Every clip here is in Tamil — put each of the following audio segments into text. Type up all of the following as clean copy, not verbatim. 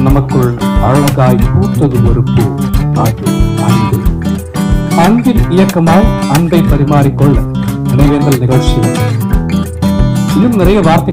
நமக்குள் அழகாய் பூத்தது ஒரு பூ, அது அன்பு. அன்பின் இயக்கமாய் அன்பை பரிமாறிக்கொள்ள நினைவேந்தல் நிகழ்ச்சி. இன்னும் நிறைய வார்த்தை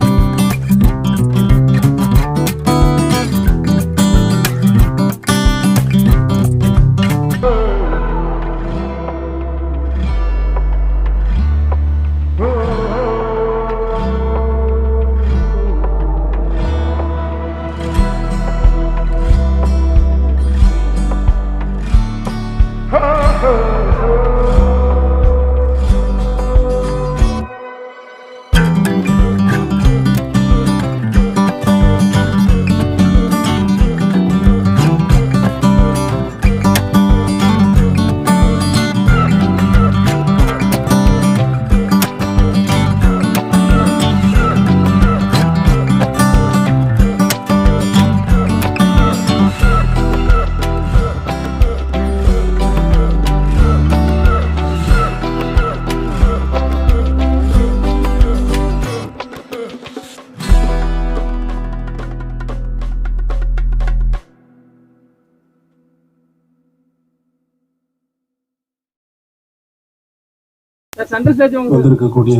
வந்திருக்கக்கூடிய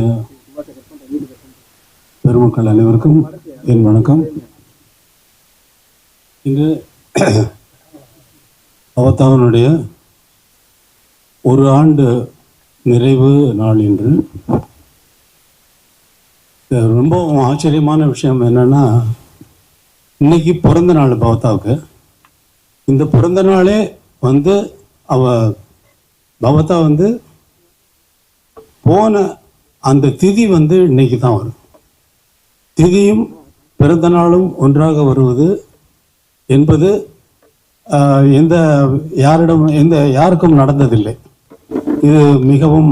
பெருமக்கள் அனைவருக்கும் என் வணக்கம். இங்கு அவதாரனுடைய ஒரு ஆண்டு நிறைவு நாள் என்று. ரொம்ப ஆச்சரியமான விஷயம் என்னன்னா, இன்னைக்கு பிறந்த நாள் பவதாவுக்கு. இந்த பிறந்த நாளே வந்து பவதா வந்து போன அந்த திதி வந்து இன்னைக்கு தான் வரும். திதியும் பிறந்த நாளும் ஒன்றாக வருவது என்பது யாருக்கும் நடந்ததில்லை. இது மிகவும்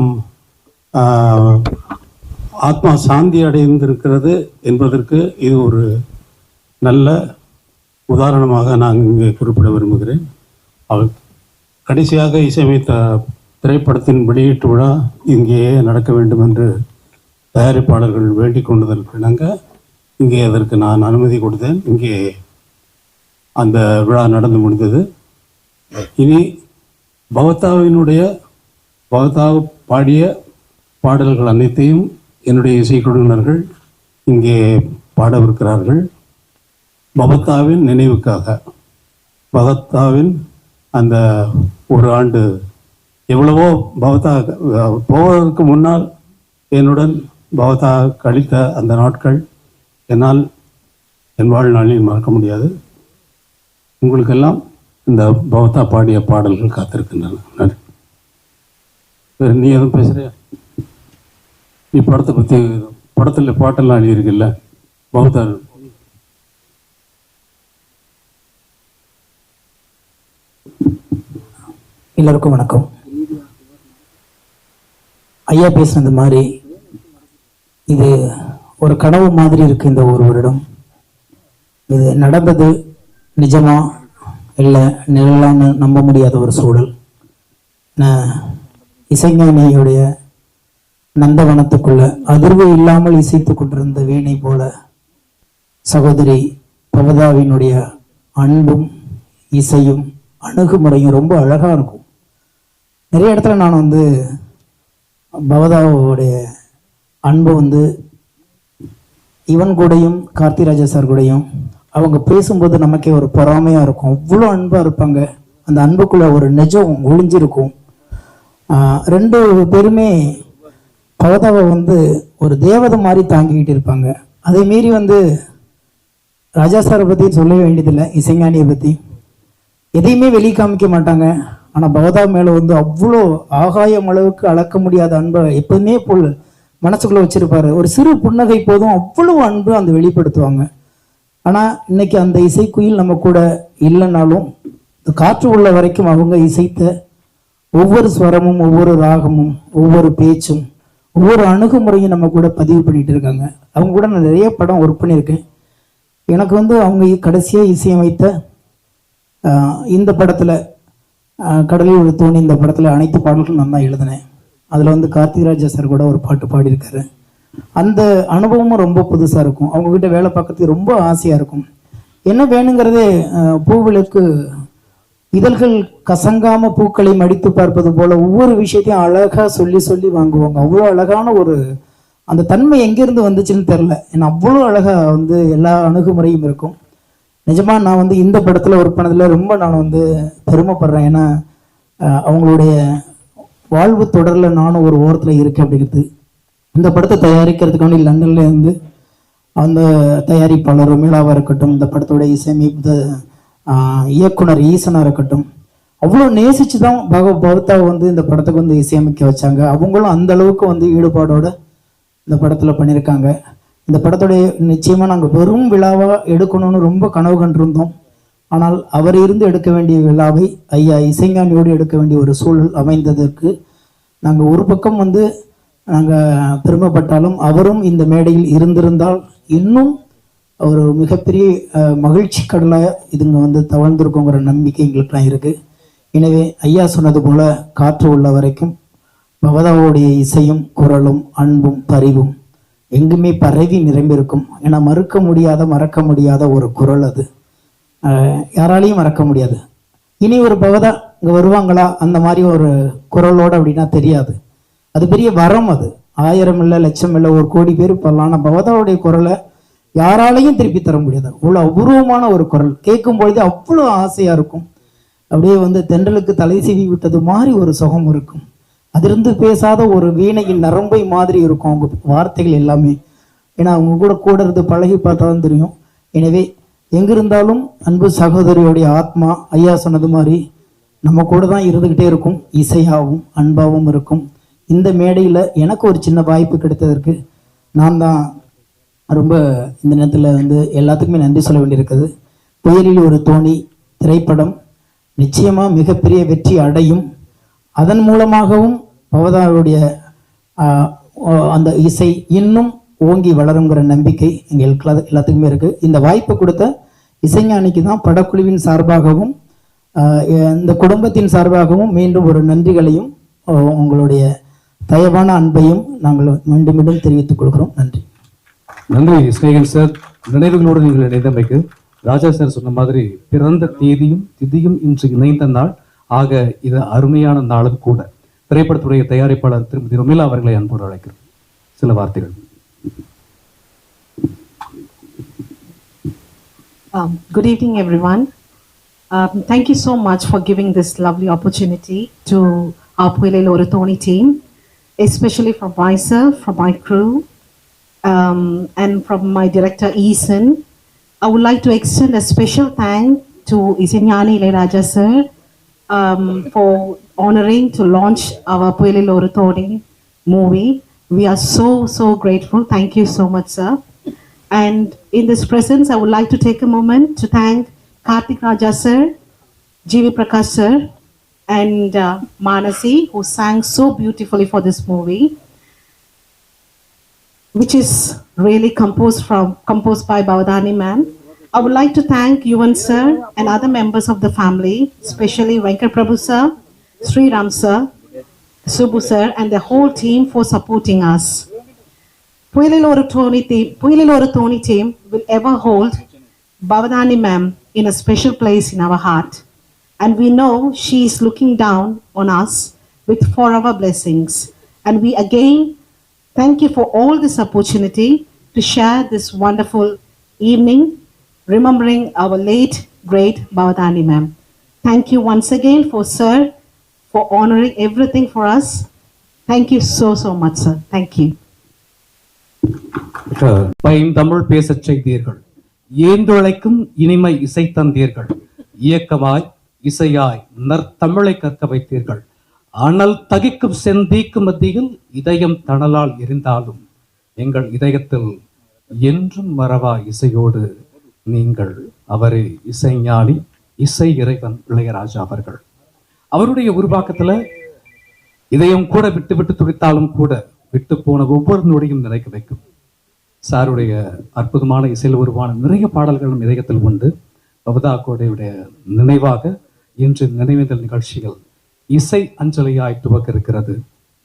ஆத்மா சாந்தி அடைந்திருக்கிறது என்பதற்கு இது ஒரு நல்ல உதாரணமாக நான் இங்கே குறிப்பிட விரும்புகிறேன். அவர் கடைசியாக இசையமைத்த திரைப்படத்தின் வெளியீட்டு விழா இங்கேயே நடக்க வேண்டும் என்று தயாரிப்பாளர்கள் வேண்டிக் கொண்டதற்கு இணங்க இங்கே அதற்கு நான் அனுமதி கொடுத்தேன். இங்கே அந்த விழா நடந்து முடிந்தது. இனி பவதா பாடிய பாடல்கள் அனைத்தையும் என்னுடைய இசைக்குழுவினர்கள் இங்கே பாடவிருக்கிறார்கள். பவதாவின் நினைவுக்காக, பவதாவின் அந்த ஒரு ஆண்டு எவ்வளவோ பவதா போவதற்கு முன்னால் என்னுடன் பவதா கழித்த அந்த நாட்கள் என்னால் என் வாழ்நாளில் மறக்க முடியாது. உங்களுக்கெல்லாம் இந்த பவதா பாடிய பாடல்கள் காத்திருக்கின்றன. நீ எதுவும் பேசுறியா? நீ படத்தை பற்றி படத்தில் பாட்டெல்லாம் எழுதியிருக்குல்ல பவதா. எல்லாருக்கும் வணக்கம். ஐயா பேசுனது மாதிரி இது ஒரு கனவு மாதிரி இருக்கு. இந்த ஒரு வருடம் இது நடந்தது நிஜமா இல்லை நிழலான்னு நம்ப முடியாத ஒரு சூழல். இசைஞானியுடைய நந்தவனத்துக்குள்ள அதிர்வு இல்லாமல் இசைத்து கொண்டிருந்த வீணை போல சகோதரி பவதாவினுடைய அன்பும் இசையும் அணுகுமுறையும் ரொம்ப அழகா இருக்கும். நிறைய இடத்துல நான் வந்து பவதாவோடைய அன்பு வந்து இவன் கூடயும் கார்த்திராஜா சார் கூடயும் அவங்க பேசும்போது நமக்கே ஒரு பொறாமையாக இருக்கும். அவ்வளோ அன்பாக இருப்பாங்க. அந்த அன்புக்குள்ளே ஒரு நிஜம் ஒளிஞ்சிருக்கும். ரெண்டு பேருமே பவதாவை வந்து ஒரு தேவதை மாதிரி தாங்கிக்கிட்டு இருப்பாங்க. அதே மீறி வந்து ராஜா சாரை பற்றி சொல்ல வேண்டியதில்லை. இசைஞானியை பற்றி எதையுமே வெளியே காமிக்க மாட்டாங்க. ஆனால் பவதா மேலே வந்து அவ்வளோ ஆகாயம் அளவுக்கு அளக்க முடியாத அன்பை எப்போதுமே போல் மனசுக்குள்ளே வச்சுருப்பாரு. ஒரு சிறு புன்னகை போதும் அவ்வளோ அன்பு அந்த வெளிப்படுத்துவாங்க. ஆனால் இன்னைக்கு அந்த இசைக்குயில் நம்ம கூட இல்லைனாலும் காற்று உள்ள வரைக்கும் அவங்க இசைத்த ஒவ்வொரு ஸ்வரமும் ஒவ்வொரு ராகமும் ஒவ்வொரு பேச்சும் ஒவ்வொரு அணுகுமுறையும் நம்ம கூட பதிவு பண்ணிட்டு இருக்காங்க. அவங்க கூட நான் நிறைய படம் ஒர்க் பண்ணியிருக்கேன். எனக்கு வந்து அவங்க கடைசியாக இசையமைத்த இந்த படத்தில் கடலில் ஒரு தோணி, இந்த படத்தில் அனைத்து பாடல்களும் நான் தான் எழுதினேன். அதில் வந்து கார்த்திராஜா சார் கூட ஒரு பாட்டு பாடியிருக்காரு. அந்த அனுபவமும் ரொம்ப புதுசாக இருக்கும். அவங்ககிட்ட வேலை பார்க்கறதுக்கு ரொம்ப ஆசையாக இருக்கும். என்ன வேணுங்கிறதே பூவிலுக்கு இதழ்கள் கசங்காம பூக்களை மடித்து பார்ப்பது போல ஒவ்வொரு விஷயத்தையும் அழகா சொல்லி சொல்லி வாங்குவாங்க. அவ்வளோ அழகான ஒரு அந்த தன்மை எங்கேருந்து வந்துச்சுன்னு தெரில. ஏன்னா அவ்வளோ அழகா வந்து எல்லா அணுகுமுறையும் இருக்கும். நிஜமா நான் வந்து இந்த படத்தில் ஒர்க் பண்ணதில் ரொம்ப நான் வந்து பெருமைப்படுறேன். ஏன்னா அவங்களுடைய வாழ்வு தொடரில் நானும் ஒரு ஓரத்தில் இருக்கேன் அப்படிங்கிறது. இந்த படத்தை தயாரிக்கிறதுக்காண்டி லண்டன்ல இருந்து அந்த தயாரிப்பாளர் மீளாவாக இருக்கட்டும், இந்த படத்தோடைய இசையமைப்பு இயக்குனர் ஈசனாக இருக்கட்டும், அவ்வளோ நேசிச்சு தான் பவதாவை வந்து இந்த படத்துக்கு வந்து இசையமைக்க வச்சாங்க. அவங்களும் அந்த அளவுக்கு வந்து ஈடுபாடோட இந்த படத்தில் பண்ணியிருக்காங்க. இந்த படத்துடைய நிச்சயமாக நாங்கள் வெறும் விழாவாக எடுக்கணும்னு ரொம்ப கனவு கண்டிருந்தோம். ஆனால் அவர் இருந்து எடுக்க வேண்டிய விழாவை ஐயா இசைஞானியோடு எடுக்க வேண்டிய ஒரு சூழல் அமைந்ததற்கு நாங்கள் ஒரு பக்கம் வந்து நாங்கள் பெருமைப்பட்டாலும் அவரும் இந்த மேடையில் இருந்திருந்தால் இன்னும் ஒரு மிகப்பெரிய மகிழ்ச்சி கடலாக இதுங்க வந்து தவழ்ந்திருக்குங்கிற நம்பிக்கை எங்களுக்குலாம் இருக்குது. எனவே ஐயா சொன்னது போல காற்று உள்ள வரைக்கும் பவதாவுடைய இசையும் குரலும் அன்பும் பரிவும் எங்குமே பரவி நிரம்பியிருக்கும். ஏன்னா மறக்க முடியாத ஒரு குரல் அது. யாராலையும் மறக்க முடியாது. இனி ஒரு பவதா இங்கே வருவாங்களா அந்த மாதிரி ஒரு குரலோடு அப்படின்னா தெரியாது. அது பெரிய வரம். அது 1000 இல்லை, லட்சம் இல்லை, 1 கோடி பேர் பண்ணலாம். ஆனால் பவதாவுடைய குரலை யாராலையும் திருப்பி தர முடியாது. அவ்வளோ அபூர்வமான ஒரு குரல். கேட்கும் பொழுதே அவ்வளோ ஆசையாக இருக்கும். அப்படியே வந்து தென்றலுக்கு தலை சீவி விட்டது மாதிரி ஒரு சுகம் இருக்கும். அதிலிருந்து பேசாத ஒரு வீணையின் நரம்பை மாதிரி இருக்கும் அவங்க வார்த்தைகள் எல்லாமே. ஏன்னா அவங்க கூட இருந்து பழகி பார்த்தா தான் தெரியும். எனவே எங்கிருந்தாலும் அன்பு சகோதரியோடைய ஆத்மா ஐயா சொன்னது மாதிரி நம்ம கூட தான் இருந்துக்கிட்டே இருக்கும். இசையாகவும் அன்பாகவும் இருக்கும். இந்த மேடையில் எனக்கு ஒரு சின்ன வாய்ப்பு கிடைத்ததற்கு நான் தான் ரொம்ப இந்த நேரத்தில் வந்து எல்லாத்துக்குமே நன்றி சொல்ல வேண்டியிருக்குது. புயலில் ஒரு தோணி திரைப்படம் நிச்சயமாக மிகப்பெரிய வெற்றி அடையும். அதன் மூலமாகவும் பவதாவுடைய அந்த இசை இன்னும் ஓங்கி வளருங்கிற நம்பிக்கை எங்கள் எல்லாத்துக்குமே இருக்குது. இந்த வாய்ப்பு கொடுத்த இசைஞானிக்கு தான் படக்குழுவின் சார்பாகவும் இந்த குடும்பத்தின் சார்பாகவும் மீண்டும் ஒரு நன்றிகளையும் உங்களுடைய தயவான அன்பையும் நாங்கள் மீண்டும் மீண்டும் தெரிவித்துக் கொள்கிறோம். நன்றி. நன்றி ஸ்நேகன் சார். நினைவுகளோடு நீங்கள் இணைந்தமைக்கு ராஜா சார் சொன்ன மாதிரி பிறந்த தேதியும் திதியும் இன்று இணைந்த நாள். ஆக இது அருமையான நாளும் கூட. திரைப்படத்துடைய தயாரிப்பாளர் திருமதி ரொமிலா அவர்களை அன்போடு அழைக்கிறோம். சில வார்த்தைகள். Good evening, everyone. Thank you so much for giving this lovely opportunity to our Puilil Oru Thoni team, especially from myself, from my crew, and from my director Eason. I would like to extend a special thank to Iseñani Ilaiyaraaja sir for honoring to launch our Puilil Oru Thoni movie. We are so grateful. Thank you so much, sir. And in this presence, I would like to take a moment to thank Karthik Raja sir, G.V. Prakash sir, and Manasi, who sang so beautifully for this movie, which is really composed by Bavadani ma'am. I would like to thank Yuvan sir and other members of the family, especially Venkat Prabhu sir, Sri Ram sir, Subbu sir, and the whole team for supporting us. Puilil Oru Thoni team will ever hold Bavadani ma'am in a special place in our heart. And we know she is looking down on us with forever blessings. And we again thank you for all this opportunity to share this wonderful evening, remembering our late, great Bavadani ma'am. Thank you once again for sir, for honoring everything for us. Thank you so much, sir. Thank you. பைந்தமிழ் பேசச் செய்தீர்கள், ஏந்துழைக்கும் இனிமை இசை தந்தீர்கள், இயக்கமாய் இசையாய் நற்தமிழை கற்க வைத்தீர்கள். அனல் தகிக்கும் செந்தீக்கு மத்தியில் இதயம் தணலால் எரிந்தாலும் எங்கள் இதயத்தில் என்றும் மறவா இசையோடு நீங்கள். அவரே இசைஞானி, இசை இறைவன் இளையராஜா அவர்கள். அவருடைய உருவாக்கத்துல இதயம் கூட விட்டு விட்டு துடித்தாலும் கூட விட்டு போன ஒவ்வொரு நொடியும் நினைக்க வைக்கும். சாருடைய அற்புதமான இசையில் உருவான நிறைய பாடல்களும் இதயத்தில் உண்டு. பவதா கோடையுடைய நினைவாக இன்று நினைவேந்தல் நிகழ்ச்சிகள் இசை அஞ்சலியாய் துவக்க இருக்கிறது.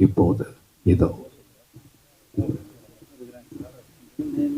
இப்போது இதோ